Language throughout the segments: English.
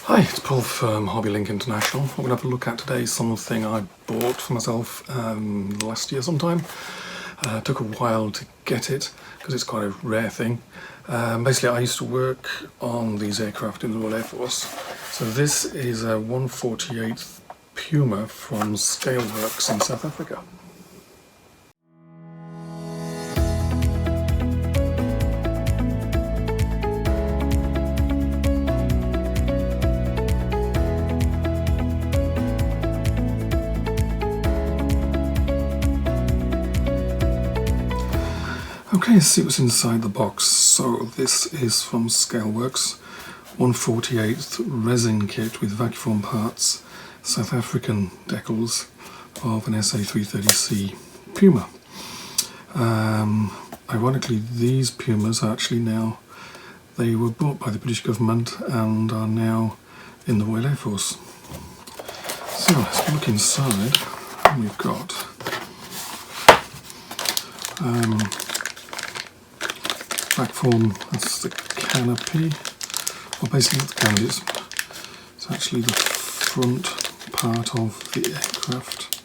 Hi, it's Paul from HobbyLink International. What we're going to have a look at today is something I bought for myself last year sometime. Took a while to get it because it's quite a rare thing. Basically, I used to work on these aircraft in the Royal Air Force. So this is a 1/48th Puma from Scaleworx in South Africa. Okay, let's see what's inside the box. So this is from Scaleworx, 1/48th resin kit with vacuum parts, South African decals of an SA330C Puma. Ironically, these Pumas are actually now, they were bought by the British government and are now in the Royal Air Force. So let's look inside. We've got platform, that's the canopy. Well, basically the canopy is, it's actually the front part of the aircraft,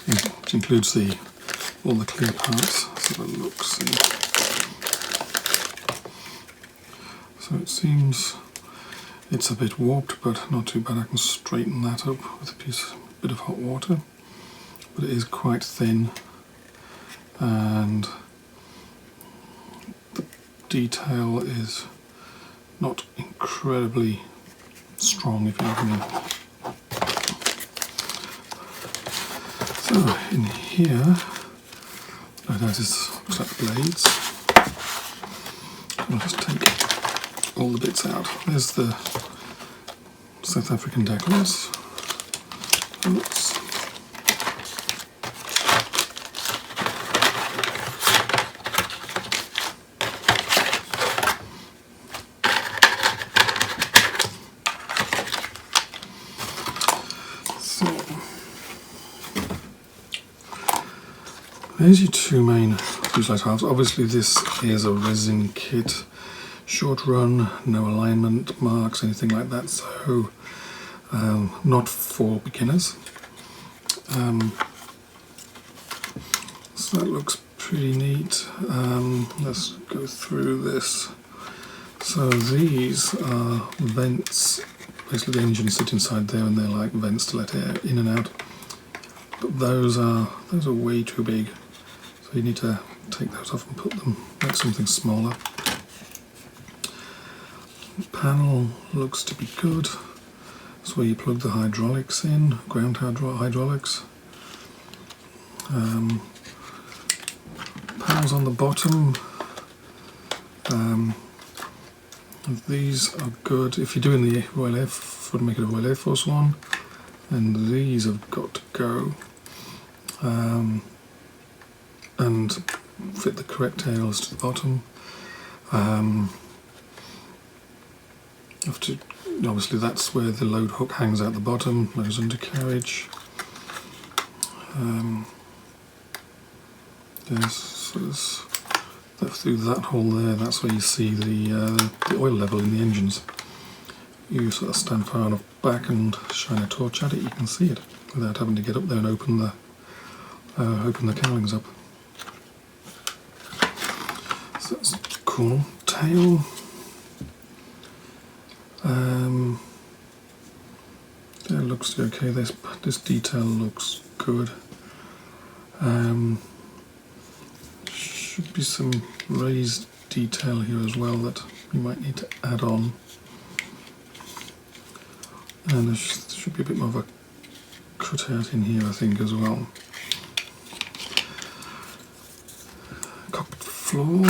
which includes all the clear parts. Let's have a look, see. So it seems it's a bit warped, but not too bad. I can straighten that up with a bit of hot water. But it is quite thin, and detail is not incredibly strong, if you know what I mean. So in here, that looks like blades. I'll just take all the bits out. There's the South African decals. Oops. There's your two main fuselage halves. Obviously this is a resin kit, short run, no alignment marks, anything like that, so not for beginners. So that looks pretty neat. Let's go through this. So these are vents. Basically the engines sit inside there and they're like vents to let air in and out. But those are way too big. So you need to take those off and put them, make something smaller. The panel looks to be good. That's where you plug the hydraulics in, ground hydraulics. Panels on the bottom. These are good. If you're doing the Royal Air Force, would make it a Royal Air Force one, and these have got to go. And fit the correct tails to the bottom. Obviously that's where the load hook hangs out the bottom, there's undercarriage. Through that hole there, that's where you see the oil level in the engines. You sort of stand far enough back and shine a torch at it, you can see it without having to get up there and open the cowlings up. So that's cool. Tail. That looks okay. This detail looks good. Should be some raised detail here as well that you might need to add on. And there should be a bit more of a cutout in here, I think, as well. Cockpit floor.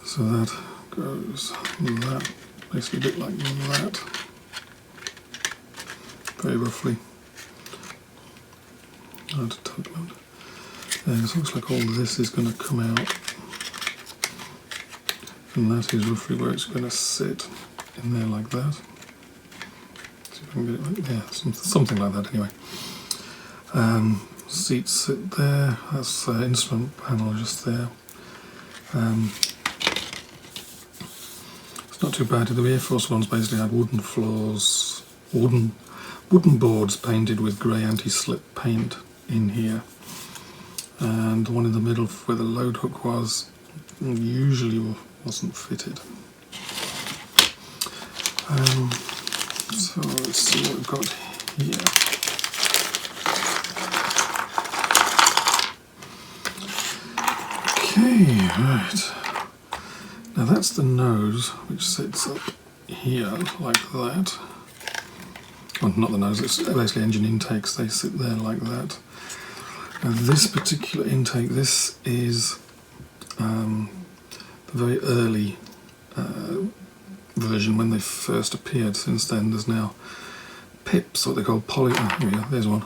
So that goes that, basically a bit like that, very roughly. Hard to talk about. It looks like all this is going to come out, and that is roughly where it's going to sit in there, like that. See if I can get it like, yeah, something like that anyway. Seats sit there, that's the instrument panel just there. Not too bad. The Air Force ones basically had wooden floors, wooden boards painted with grey anti-slip paint in here, and the one in the middle where the load hook was usually wasn't fitted. So let's see what we've got here. Okay, right. Now that's the nose, which sits up here like that. Well, not the nose, it's basically engine intakes, they sit there like that. Now this particular intake, this is the very early version when they first appeared. Since then there's now PIPs, what they call here we go, there's one.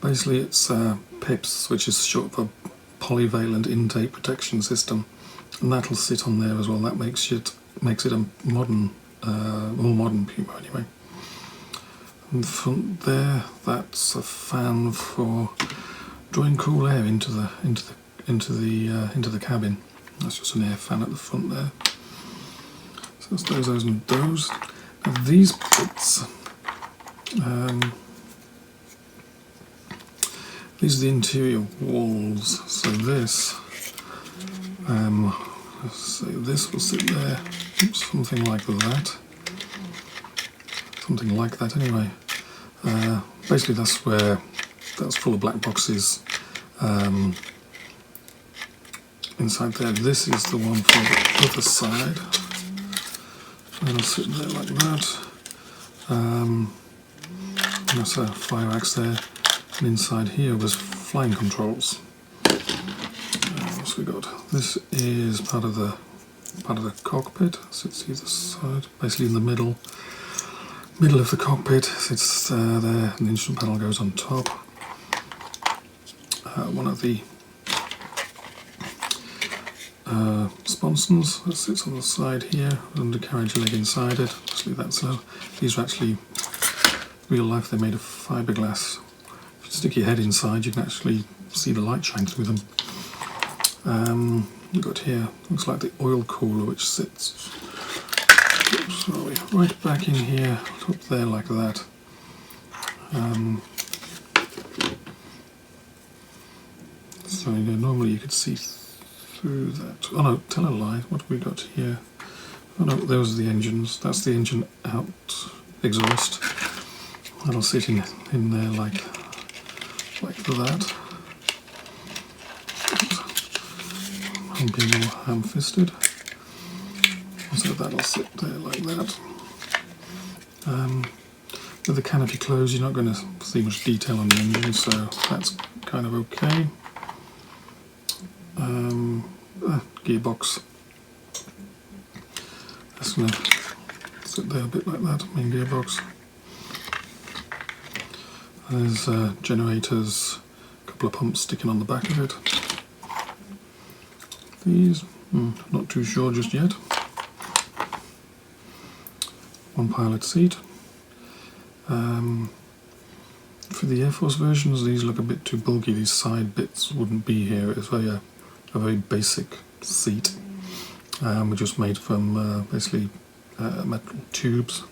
Basically it's PIPs, which is short for polyvalent intake protection system, and that'll sit on there as well. That makes it a modern, more modern Puma anyway. And the front there, that's a fan for drawing cool air into the cabin. That's just an air fan at the front there. So that's those and those. Now these bits, these are the interior walls. So this, let's say this will sit there. Oops, something like that. Something like that anyway. Basically that's full of black boxes inside there. This is the one for the other side. So it'll sit there like that. That's a fire axe there. And inside here was flying controls. What's we got? This is part of the cockpit. Sits either side, basically in the middle of the cockpit. Sits there, and the instrument panel goes on top. One of the sponsons that sits on the side here, undercarriage leg inside it. Obviously that's these are actually real life. They're made of fiberglass. If you stick your head inside, you can actually see the light shine through them. We've got here, looks like the oil cooler, which sits right back in here, up there like that. So normally you could see through that. Oh no, tell a lie. What have we got here? Oh no, those are the engines. That's the engine out exhaust. That'll sit in there like that. I'm being all ham-fisted. So that'll sit there like that. With the canopy closed, you're not going to see much detail on the engine, so that's kind of okay. Gearbox. That's going to sit there a bit like that, main gearbox. There's generators, a couple of pumps sticking on the back of it. These, not too sure just yet. One pilot seat. For the Air Force versions, these look a bit too bulky. These side bits wouldn't be here. It's a very basic seat. We're just made from basically metal tubes.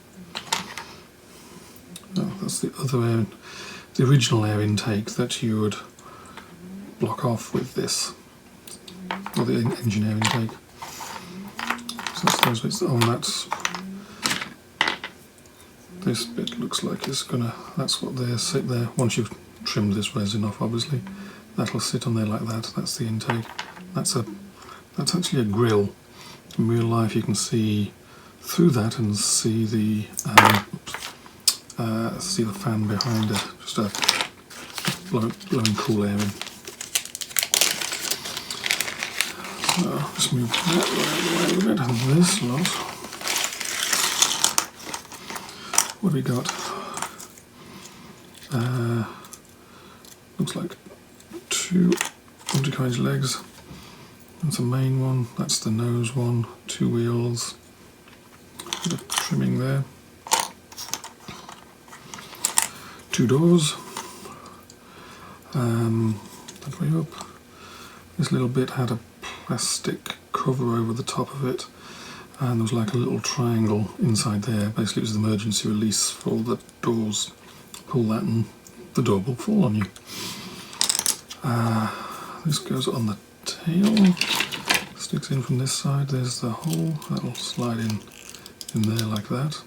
That's the other air, the original air intake that you would block off with this, or the engine air intake. So that's those bits. Oh, and this bit looks like it's gonna. That's what they sit there. Once you've trimmed this resin off, obviously, that'll sit on there like that. That's the intake. That's actually a grill. In real life, you can see through that and see the fan behind it, just blowing cool air in. So let's move that right away a bit. And this lot, what have we got? Looks like two undercarriage legs. That's the main one. That's the nose one. 2 wheels. Bit of trimming there. 2 doors. That way up. This little bit had a plastic cover over the top of it. and there was like a little triangle inside there. Basically it was the emergency release for all the doors. Pull that and the door will fall on you. This goes on the tail, sticks in from this side, there's the hole, that'll slide in there like that.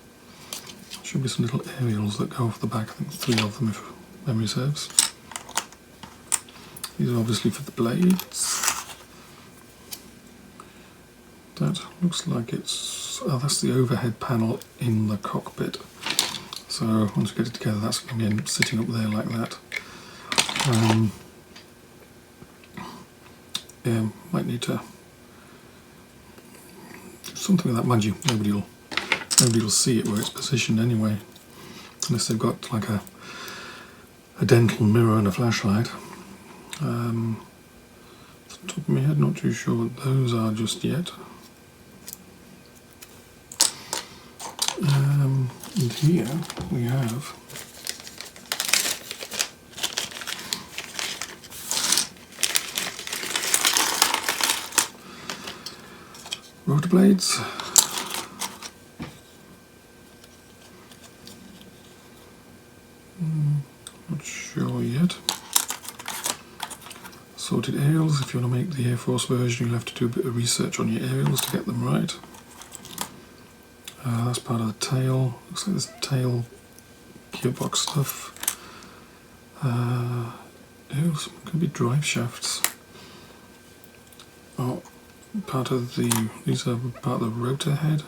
Should be some little aerials that go off the back, I think 3 of them if memory serves. These are obviously for the blades. That looks like it's, oh, that's the overhead panel in the cockpit. So once we get it together, that's going to be sitting up there like that. Yeah, might need to do something with that. Mind you, nobody will see it where it's positioned anyway, unless they've got like a dental mirror and a flashlight. Off the top of my head, not too sure what those are just yet. And here we have rotor blades. Not sure yet. Sorted aerials. If you want to make the Air Force version, you'll have to do a bit of research on your aerials to get them right. That's part of the tail. Looks like this tail gearbox stuff. Aerials could be drive shafts. Oh, part of the, these are part of the rotor head.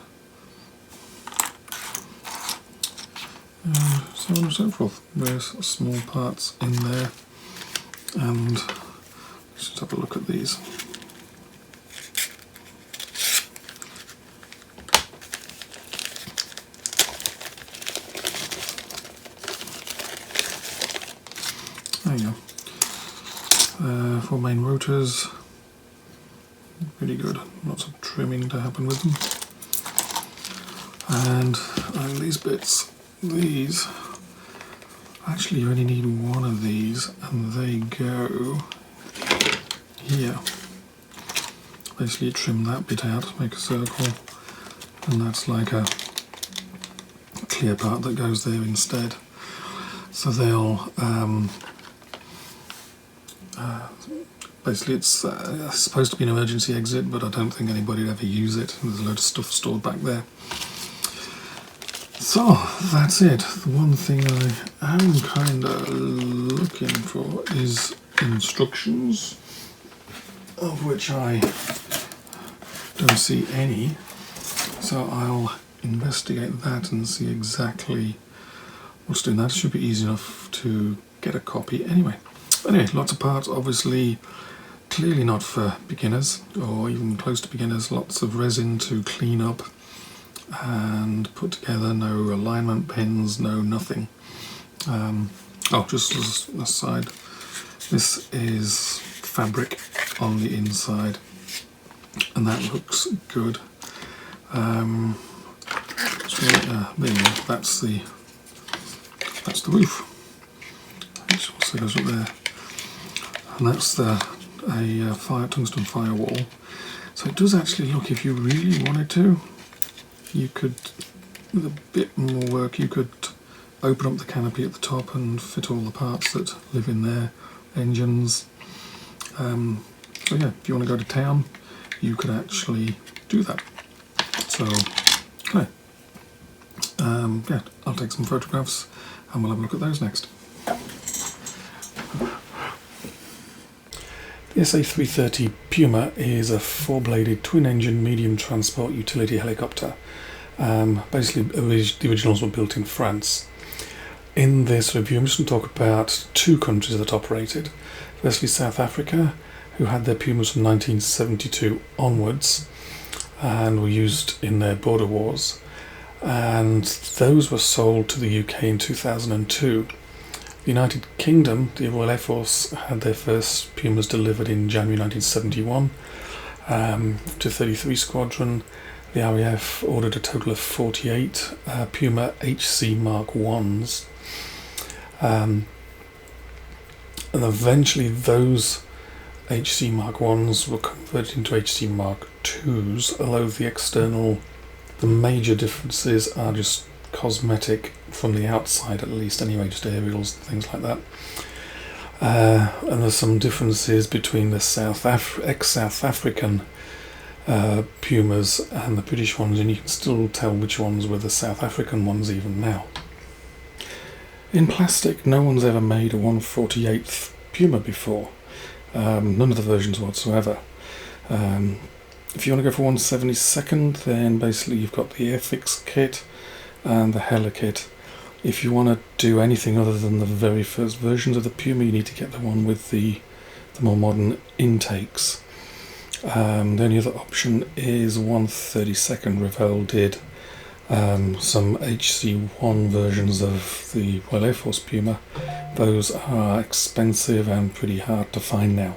So on and so forth. There's small parts in there, and let's just have a look at these. There you go. 4 main rotors. Pretty good. Lots of trimming to happen with them. And these bits, these, actually you only need 1 of these, and they go here. Basically you trim that bit out, make a circle, and that's like a clear part that goes there instead. So they'll basically it's supposed to be an emergency exit, but I don't think anybody would ever use it. There's a load of stuff stored back there. So that's it. The one thing I am kind of looking for is instructions, of which I don't see any. So I'll investigate that and see exactly what's doing that. It should be easy enough to get a copy anyway. Anyway, lots of parts, obviously clearly not for beginners or even close to beginners. Lots of resin to clean up and put together. No alignment pins, no nothing. Oh, just as an aside, this is fabric on the inside, and that looks good. So there you go. That's the roof. Which also goes up there, and that's a tungsten firewall. So it does actually look, if you really wanted to, you could, with a bit more work, you could open up the canopy at the top and fit all the parts that live in there, engines. So yeah, if you want to go to town, you could actually do that. So, okay. Yeah, I'll take some photographs and we'll have a look at those next. The SA-330 Puma is a 4-bladed twin-engine medium transport utility helicopter. Basically, the originals were built in France. In this review, I'm just going to talk about 2 countries that operated. Firstly, South Africa, who had their Pumas from 1972 onwards and were used in their border wars. And those were sold to the UK in 2002. The United Kingdom, the Royal Air Force, had their first Pumas delivered in January 1971 to 33 Squadron. The RAF ordered a total of 48 Puma HC Mark 1s. And eventually those HC Mark 1s were converted into HC Mark 2s, although the external The major differences are just cosmetic from the outside, at least anyway, just aerials and things like that. And there's some differences between the ex-South African Pumas and the British ones, and you can still tell which ones were the South African ones even now. In plastic, no one's ever made a 1/48th Puma before, none of the versions whatsoever. If you want to go for 1/72nd, then basically you've got the Airfix kit and the Hella kit. If you want to do anything other than the very first versions of the Puma, you need to get the one with the more modern intakes. The only other option is 1/32nd. Revell did some HC1 versions of the Royal Air Force Puma. Those are expensive and pretty hard to find now.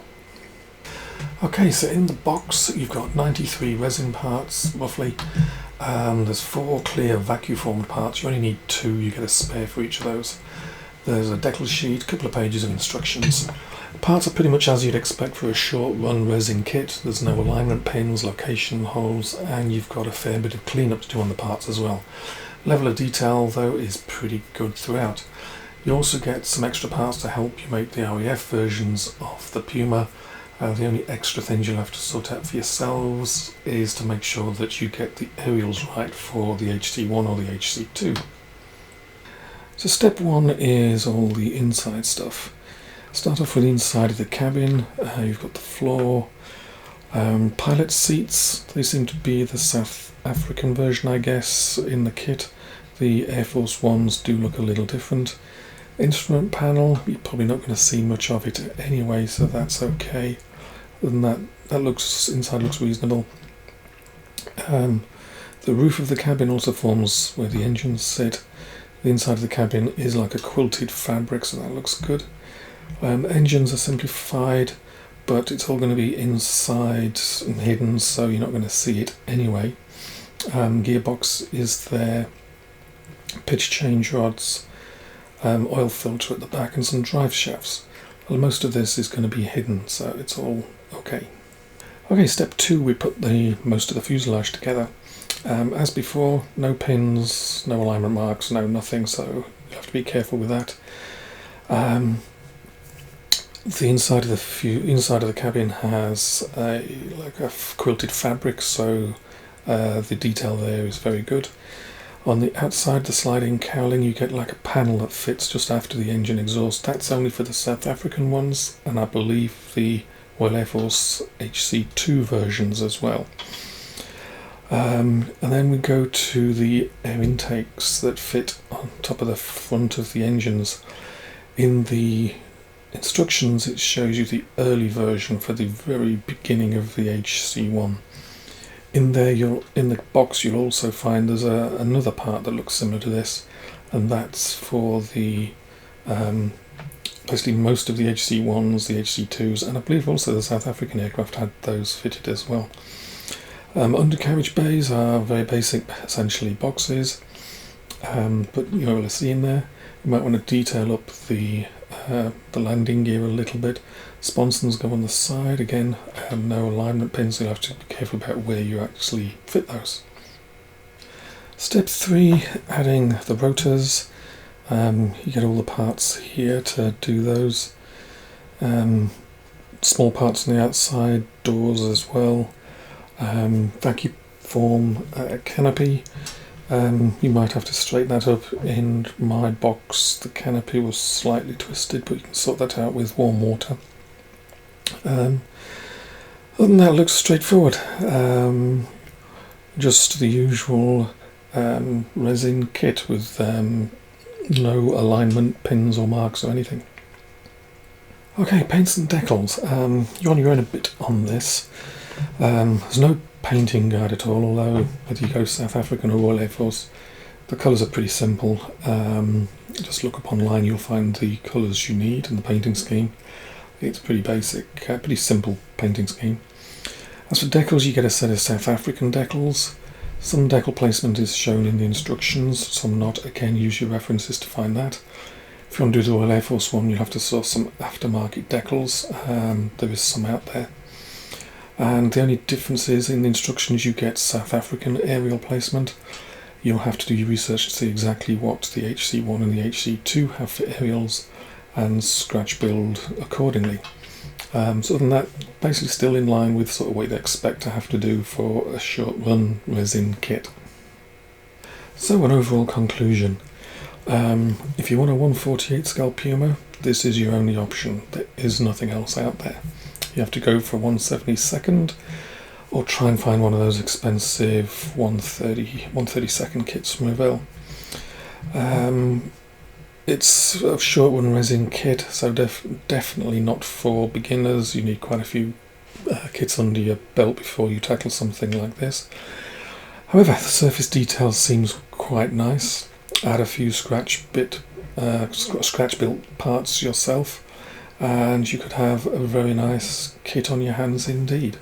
Okay, so in the box you've got 93 resin parts roughly. There's 4 clear vacuum formed parts. You only need 2, you get a spare for each of those. There's a decal sheet, a couple of pages of instructions. The parts are pretty much as you'd expect for a short run resin kit. There's no alignment pins, location holes, and you've got a fair bit of cleanup to do on the parts as well. Level of detail though is pretty good throughout. You also get some extra parts to help you make the RAF versions of the Puma. The only extra things you'll have to sort out for yourselves is to make sure that you get the aerials right for the HC1 or the HC2. So step 1 is all the inside stuff. Start off with the inside of the cabin. You've got the floor, pilot seats. They seem to be the South African version, I guess, in the kit. The Air Force ones do look a little different. Instrument panel, you're probably not going to see much of it anyway, so that's okay. Other than that inside looks reasonable. The roof of the cabin also forms where the engines sit. The inside of the cabin is like a quilted fabric, so that looks good. Engines are simplified, but it's all going to be inside and hidden, so you're not going to see it anyway. Gearbox is there, pitch change rods, oil filter at the back, and some drive shafts. Well, most of this is going to be hidden, so it's all okay. Okay, step 2, we put most of the fuselage together. As before, no pins, no alignment marks, no nothing, so you have to be careful with that. The inside of the cabin has like a quilted fabric, so the detail there is very good. On the outside, the sliding cowling, you get like a panel that fits just after the engine exhaust. That's only for the South African ones, and I believe the Royal Air Force HC2 versions as well. And then we go to the air intakes that fit on top of the front of the engines. In the instructions, it shows you the early version for the very beginning of the HC1. In there, in the box, you'll also find there's another part that looks similar to this, and that's for the basically most of the HC1s, the HC2s, and I believe also the South African aircraft had those fitted as well. Undercarriage bays are very basic, essentially boxes, but you're able to see in there. You might want to detail up the landing gear a little bit. Sponsons go on the side, again, no alignment pins, so you'll have to be careful about where you actually fit those. Step 3, adding the rotors. You get all the parts here to do those. Small parts on the outside, doors as well. Vacuum form canopy. You might have to straighten that up. In my box the canopy was slightly twisted, but you can sort that out with warm water. Other than that, it looks straightforward. Just the usual resin kit with no alignment pins or marks or anything. Okay, paints and decals. You're on your own a bit on this. There's no painting guide at all, although whether you go South African or Royal Air Force, the colours are pretty simple. Just look up online, you'll find the colours you need and the painting scheme. It's pretty basic, pretty simple painting scheme. As for decals, you get a set of South African decals. Some decal placement is shown in the instructions, some not. Again, use your references to find that. If you want to do the Royal Air Force one, you'll have to source some aftermarket decals. There is some out there. And the only difference is in the instructions you get South African aerial placement. You'll have to do your research to see exactly what the HC1 and the HC2 have for aerials and scratch build accordingly. So other than that, basically still in line with sort of what you'd expect to have to do for a short run resin kit. So an overall conclusion. If you want a 1/48 scale Puma, this is your only option. There is nothing else out there. You have to go for 1/72nd or try and find one of those expensive 1/32nd kits from Revell. It's a short run resin kit, so definitely not for beginners. You need quite a few kits under your belt before you tackle something like this. However, the surface detail seems quite nice. Add a few scratch built parts yourself, and you could have a very nice kit on your hands indeed.